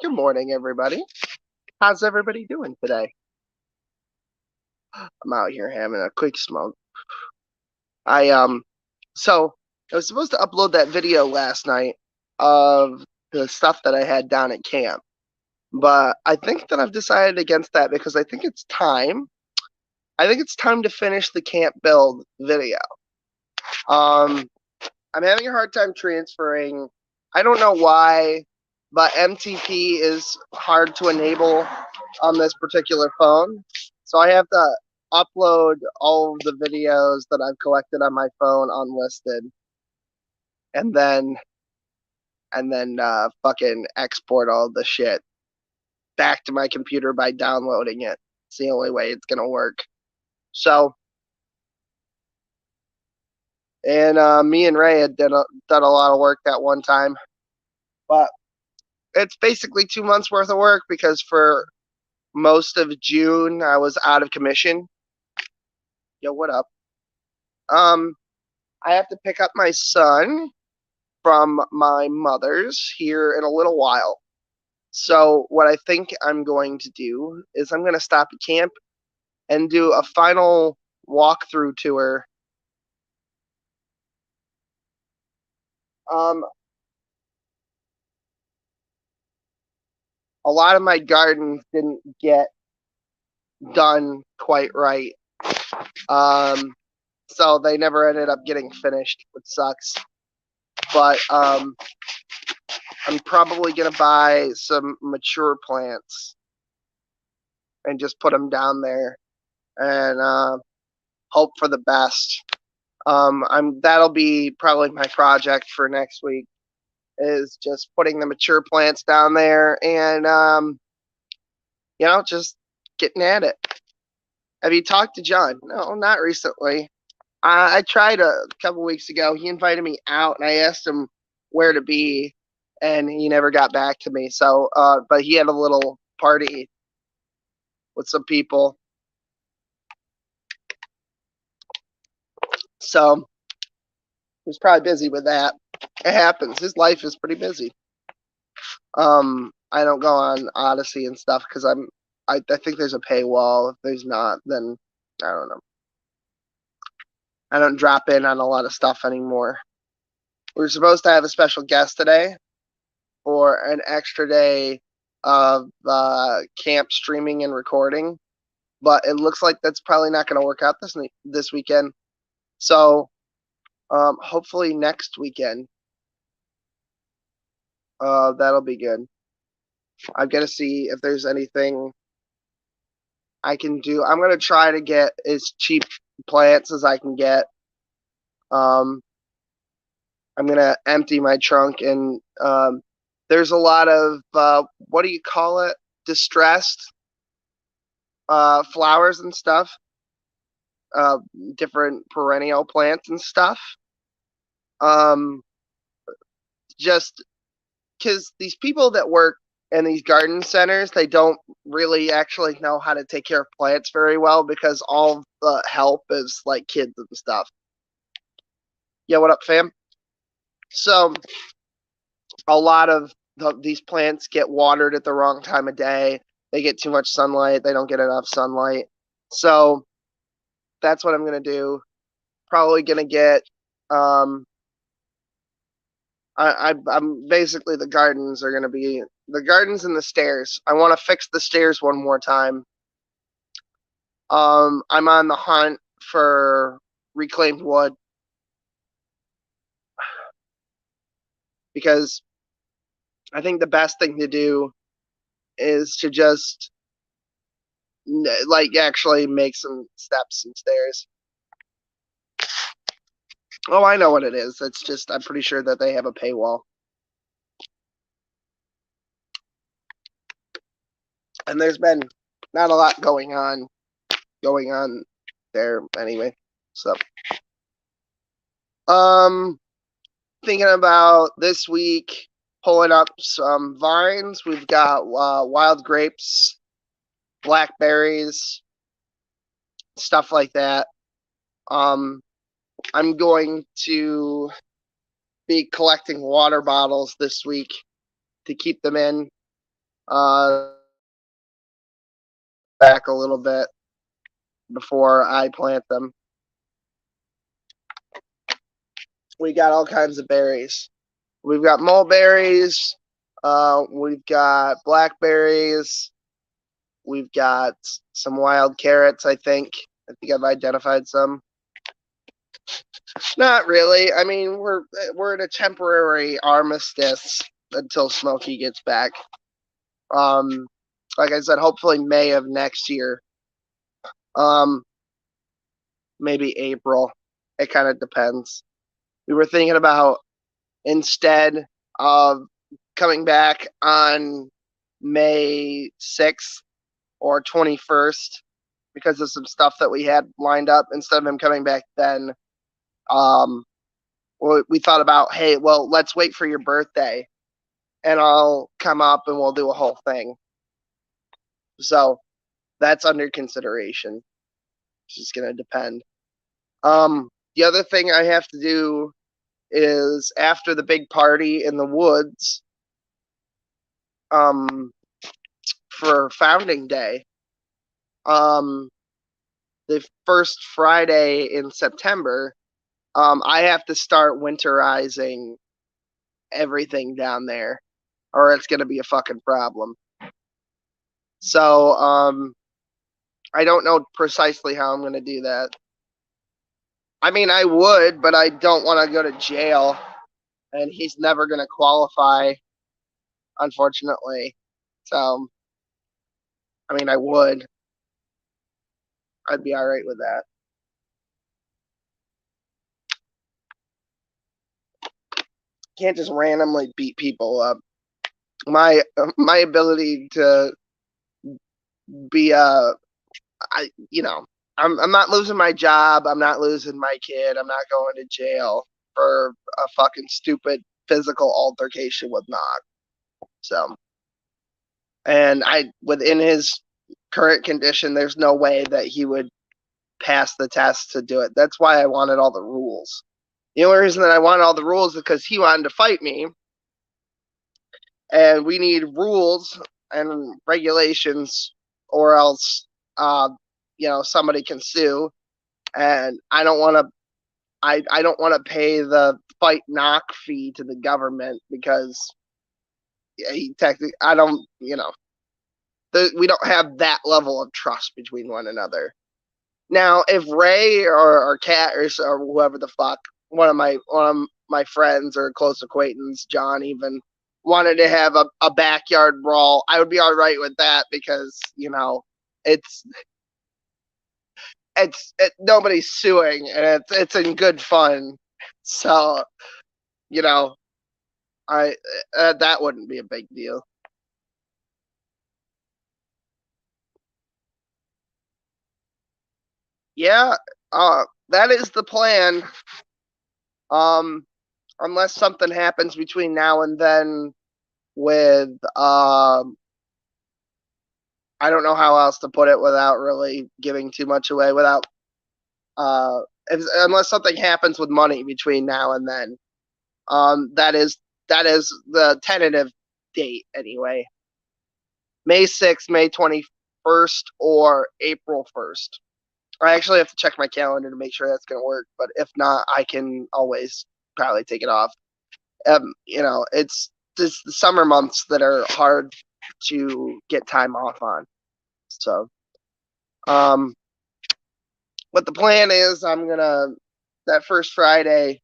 Good morning, everybody. How's everybody doing today? I'm out here having a quick smoke. So I was supposed to upload that video last night of the stuff that I had down at camp, but I think that I've decided against that because I think it's time. I think it's time to finish the camp build video. Um, I'm having a hard time transferring. I don't know why, but MTP is hard to enable on this particular phone. So I have to upload all of the videos that I've collected on my phone unlisted and then fucking export all the shit back to my computer by downloading it. It's the only way it's gonna work. So and me and Ray had done a lot of work that one time. But it's basically 2 months worth of work because for most of June I was out of commission. Yo, what up? I have to pick up my son from my mother's here in a little while. So what I think I'm going to do is I'm going to stop at camp and do a final walkthrough tour. A lot of my gardens didn't get done quite right. So they never ended up getting finished, which sucks. But I'm probably going to buy some mature plants and just put them down there and hope for the best. That'll be probably my project for next week is just putting the mature plants down there and just getting at it. Have you talked to John? No, not recently. I tried a couple weeks ago. He invited me out, and I asked him where to be, and he never got back to me. So, but he had a little party with some people. So he was probably busy with that. It happens. His life is pretty busy. I don't go on Odyssey and stuff because I think there's a paywall. If there's not, then I don't know. I don't drop in on a lot of stuff anymore. We were supposed to have a special guest today for an extra day of camp streaming and recording, but it looks like that's probably not going to work out this weekend. So hopefully next weekend. That'll be good. I've got to see if there's anything I can do. I'm gonna try to get as cheap plants as I can get. I'm gonna empty my trunk, and there's a lot of what do you call it? Distressed flowers and stuff. Different perennial plants and stuff. Just because these people that work in these garden centers, they don't really actually know how to take care of plants very well because all the help is like kids and stuff. Yeah, what up, fam? So a lot of these plants get watered at the wrong time of day. They get too much sunlight. They don't get enough sunlight. So that's what I'm gonna do. Probably gonna get I'm basically the gardens are going to be the gardens and the stairs. I want to fix the stairs one more time. I'm on the hunt for reclaimed wood because I think the best thing to do is to just like actually make some steps and stairs. Oh, I know what it is. It's just I'm pretty sure that they have a paywall. And there's been not a lot going on there anyway. So thinking about this week pulling up some vines. We've got wild grapes, blackberries, stuff like that. I'm going to be collecting water bottles this week to keep them in Back a little bit before I plant them. We got all kinds of berries. We've got mulberries. We've got blackberries. We've got some wild carrots, I think. I think I've identified some. Not really. I mean, we're in a temporary armistice until Smokey gets back. Like I said, hopefully May of next year. Maybe April. It kind of depends. We were thinking about, instead of coming back on May 6th or 21st, because of some stuff that we had lined up, instead of him coming back then, we thought about, hey, well, let's wait for your birthday and I'll come up and we'll do a whole thing. So that's under consideration. It's just going to depend. The other thing I have to do is, after the big party in the woods, for Founding Day, the first Friday in September, I have to start winterizing everything down there, or it's going to be a fucking problem. So, I don't know precisely how I'm going to do that. I mean, I would, but I don't want to go to jail, and he's never going to qualify, unfortunately. So, I mean, I would. I'd be all right with that. Can't just randomly beat people up. My ability to be I'm not losing my job. I'm not losing my kid. I'm not going to jail for a fucking stupid physical altercation with Nog. So, and within his current condition, there's no way that he would pass the test to do it. That's why I wanted all the rules. The only reason that I wanted all the rules is because he wanted to fight me, and we need rules and regulations, or else, somebody can sue, and I don't want to. I don't want to pay the fight knock fee to the government, because he technically, I don't, we don't have that level of trust between one another. Now, if Ray or Kat or whoever the fuck, one of my friends or close acquaintance, John even, wanted to have a backyard brawl, I would be all right with that, because it's nobody's suing, and it's in good fun. So, I that wouldn't be a big deal. Yeah, that is the plan. Unless something happens between now and then with, I don't know how else to put it without really giving too much away, without unless something happens with money between now and then. That is the tentative date anyway. May 6th, May 21st, or April 1st. I actually have to check my calendar to make sure that's going to work, but if not, I can always probably take it off. It's just the summer months that are hard to get time off on. So, what the plan is, that first Friday,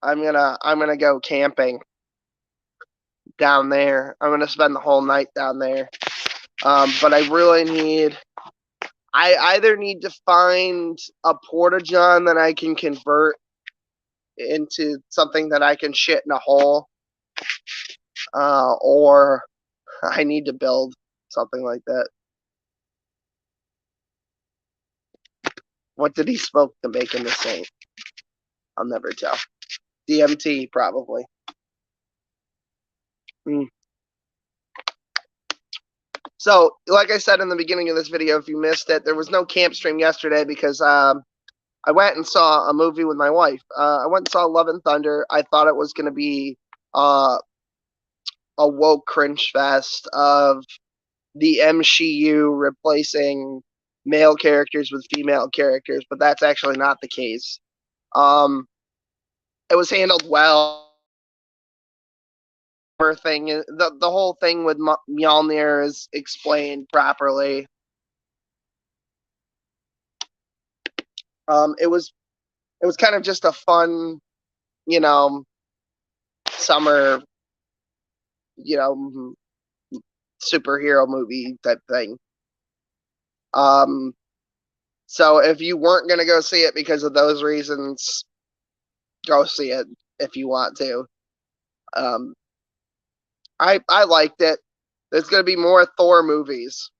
I'm gonna go camping down there. I'm gonna spend the whole night down there. But I either need to find a porta-john that I can convert into something that I can shit in a hole, or I need to build something like that. What did he smoke to make him the same? I'll never tell. DMT, probably. So, like I said in the beginning of this video, if you missed it, there was no camp stream yesterday because I went and saw a movie with my wife. I went and saw Love and Thunder. I thought it was going to be a woke cringe fest of the MCU replacing male characters with female characters, but that's actually not the case. It was handled well. The whole thing with Mjolnir is explained properly. It was kind of just a fun, summer, superhero movie type thing. So if you weren't gonna go see it because of those reasons, go see it if you want to. I liked it. There's gonna be more Thor movies.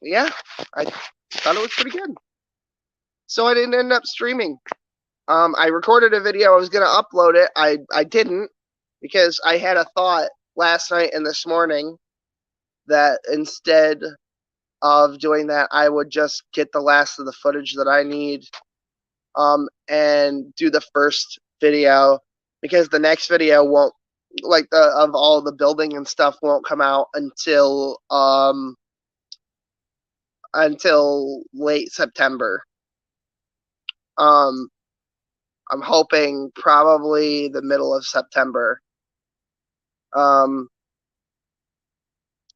Yeah, I thought it was pretty good. So I didn't end up streaming. I recorded a video. I was gonna upload it. I didn't because I had a thought last night and this morning that instead of doing that, I would just get the last of the footage that I need, and do the first video because the next video won't, like, of all the building and stuff won't come out until late September. I'm hoping probably the middle of September.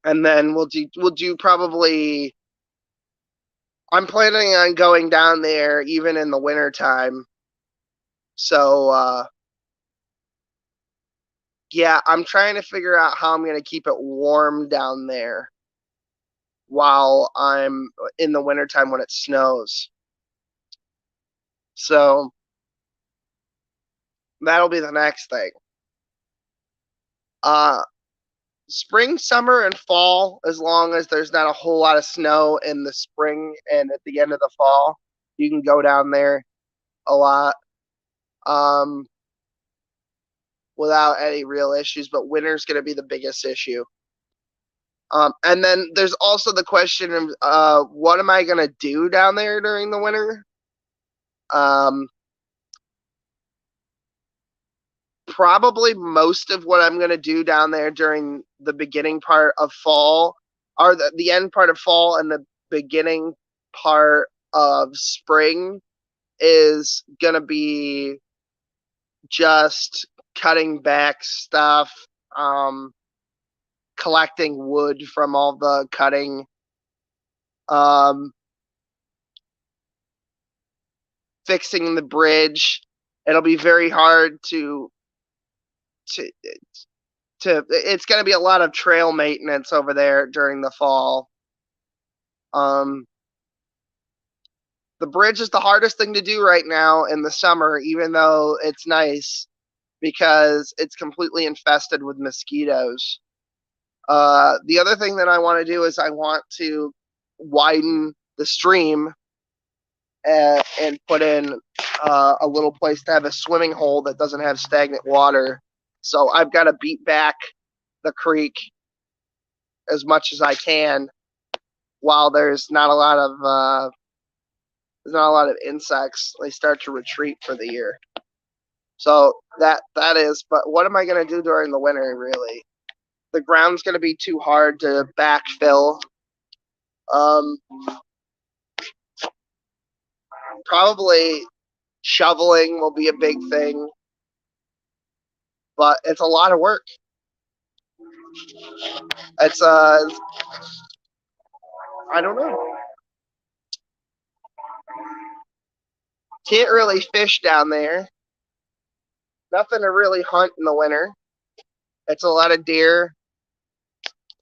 And then we'll do probably. I'm planning on going down there even in the winter time. So yeah, I'm trying to figure out how I'm gonna keep it warm down there while I'm in the wintertime when it snows. So that'll be the next thing. Spring, summer, and fall, as long as there's not a whole lot of snow in the spring and at the end of the fall, you can go down there a lot without any real issues. But winter's going to be the biggest issue. And then there's also the question of what am I going to do down there during the winter? Probably most of what I'm going to do down there during the beginning part of fall, or the end part of fall and the beginning part of spring, is going to be just cutting back stuff, collecting wood from all the cutting, fixing the bridge. It'll be very hard to it's going to be a lot of trail maintenance over there during the fall. The bridge is the hardest thing to do right now in the summer, even though it's nice, because it's completely infested with mosquitoes. The other thing that I want to do is I want to widen the stream and put in a little place to have a swimming hole that doesn't have stagnant water. So I've got to beat back the creek as much as I can while there's not a lot of insects. They start to retreat for the year. So that is. But what am I going to do during the winter? Really, the ground's going to be too hard to backfill. Probably shoveling will be a big thing, but it's a lot of work. It's I don't know. Can't really fish down there. Nothing to really hunt in the winter. It's a lot of deer.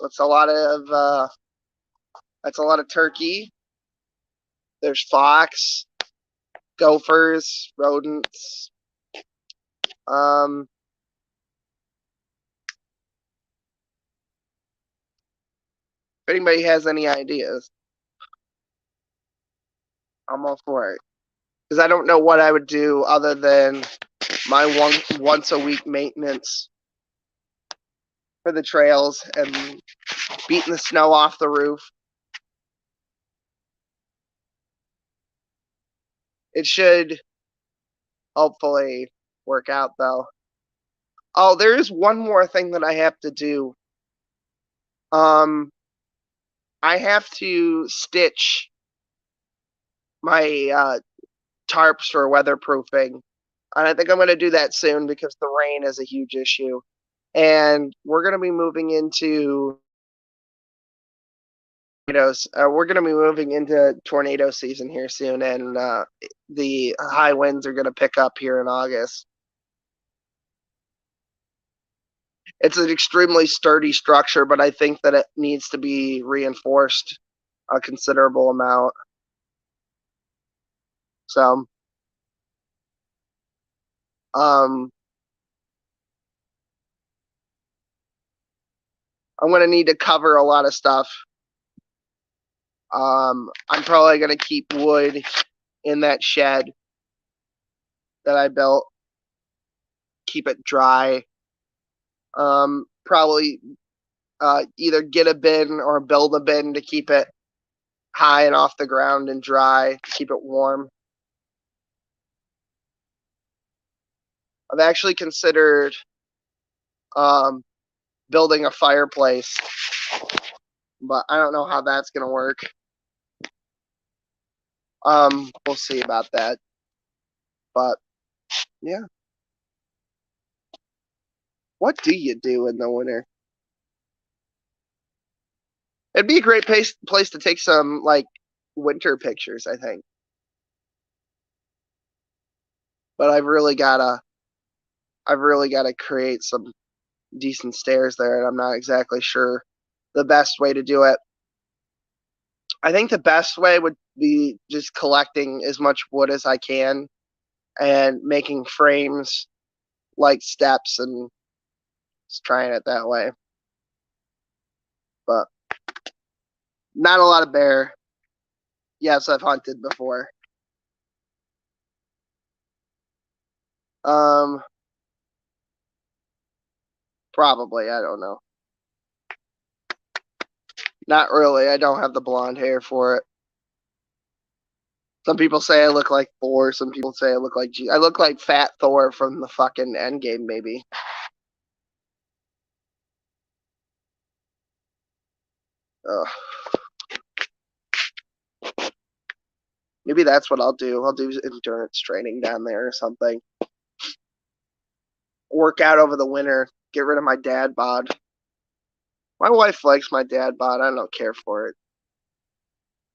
It's a lot of turkey. There's fox, gophers, rodents. If anybody has any ideas, I'm all for it. Because I don't know what I would do other than my once a week maintenance for the trails and beating the snow off the roof. It should hopefully work out though. Oh, there is one more thing that I have to do. I have to stitch my tarps for weatherproofing, and I think I'm going to do that soon because the rain is a huge issue. And we're going to be moving into we're going to be moving into tornado season here soon, and the high winds are going to pick up here in August. It's an extremely sturdy structure, but I think that it needs to be reinforced a considerable amount. So, I'm going to need to cover a lot of stuff. I'm probably going to keep wood in that shed that I built, keep it dry. Probably either get a bin or build a bin to keep it high and off the ground and dry, keep it warm. I've actually considered building a fireplace, but I don't know how that's going to work. We'll see about that. But yeah. What do you do in the winter? It'd be a great place to take some like winter pictures, I think. But I've really gotta create some decent stairs there, and I'm not exactly sure the best way to do it. I think the best way would be just collecting as much wood as I can and making frames like steps and just trying it that way. But not a lot of bear. Yes, I've hunted before. Probably, I don't know. Not really. I don't have the blonde hair for it. Some people say I look like Thor. Some people say I look like I look like Fat Thor from the fucking Endgame, maybe. Ugh. Maybe that's what I'll do. I'll do endurance training down there or something. Work out over the winter. Get rid of my dad bod. My wife likes my dad bod. I don't care for it.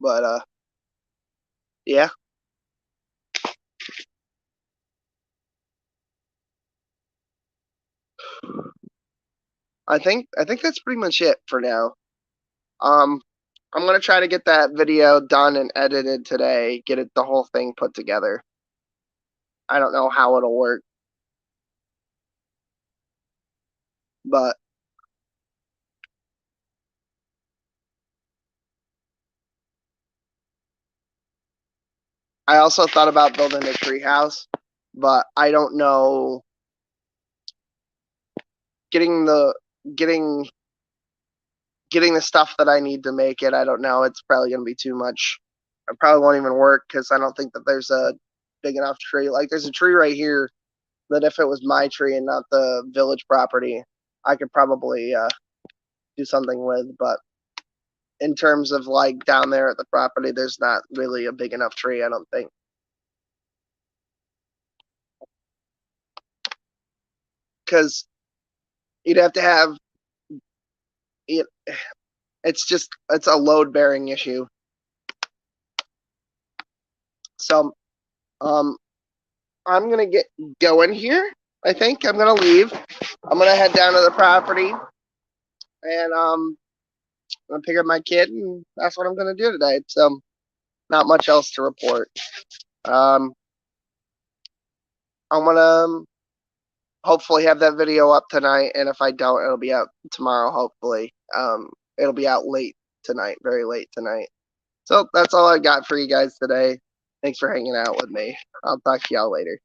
But yeah. I think that's pretty much it for now. I'm gonna try to get that video done and edited today. Get it the whole thing put together. I don't know how it'll work, but I also thought about building a treehouse, but I don't know. Getting the getting getting the stuff that I need to make it. I don't know. It's probably gonna be too much. It probably won't even work because I don't think that there's a big enough tree. Like there's a tree right here that if it was my tree and not the village property, I could probably do something with. But in terms of like down there at the property, there's not really a big enough tree. I don't think. Because you'd have to have it. It's a load bearing issue. So I'm gonna get going here. I think I'm gonna leave. I'm gonna head down to the property and I'm gonna pick up my kid, and that's what I'm gonna do today. So not much else to report. Um, I'm gonna hopefully have that video up tonight, and if I don't, it'll be out tomorrow. Hopefully, it'll be out late tonight, very late tonight. So that's all I got for you guys today. Thanks for hanging out with me. I'll talk to y'all later.